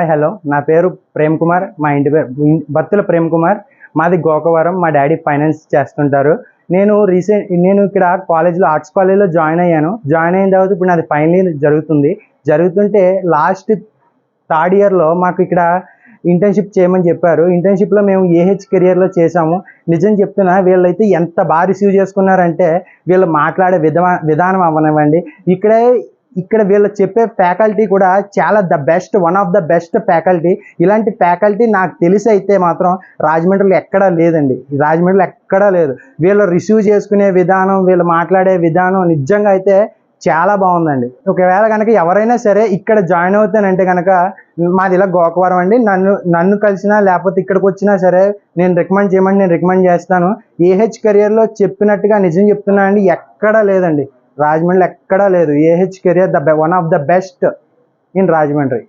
Hi hello నా పేరు ప్రేమ్ కుమార్. మా ఇంటి పేరు బత్తుల ప్రేమ్ కుమార్. మాది గోకవరం. మా డాడీ ఫైనాన్స్ చేస్తుంటారు. నేను ఇక్కడ కాలేజ్లో ఆర్ట్స్ కాలేజ్లో జాయిన్ అయ్యాను. జాయిన్ అయిన తర్వాత ఇప్పుడు నాది ఫైనల్ ఇయర్ జరుగుతుంటే లాస్ట్ థర్డ్ ఇయర్లో మాకు ఇక్కడ ఇంటర్న్షిప్ చేయమని చెప్పారు. ఇంటర్న్షిప్లో మేము ఏహెచ్ కెరియర్లో చేసాము. నిజం చెప్తున్నా, వీళ్ళైతే ఎంత బాగా రిసీవ్ చేసుకున్నారంటే వీళ్ళు మాట్లాడే విధానం అవ్వనివ్వండి, ఇక్కడ వీళ్ళు చెప్పే ఫ్యాకల్టీ కూడా చాలా one of the best faculty. ఇలాంటి ఫ్యాకల్టీ నాకు తెలిసి అయితే మాత్రం రాజమండ్రిలో ఎక్కడా లేదండి. రాజమండ్రిలో ఎక్కడా లేదు. వీళ్ళు రిసీవ్ చేసుకునే విధానం, వీళ్ళు మాట్లాడే విధానం నిజంగా అయితే చాలా బాగుందండి. ఒకవేళ కనుక ఎవరైనా సరే ఇక్కడ జాయిన్ అవుతానంటే కనుక మాది ఇలా గోకవరం అండి. నన్ను కలిసినా లేకపోతే ఇక్కడికి వచ్చినా సరే నేను రికమెండ్ చేస్తాను. ఏహెచ్ కెరియర్లో చెప్పినట్టుగా నిజం చెప్తున్నా అండి, ఎక్కడా లేదండి. రాజమండ్రిలో ఎక్కడా లేదు. AH career one of the best in Rajahmundry.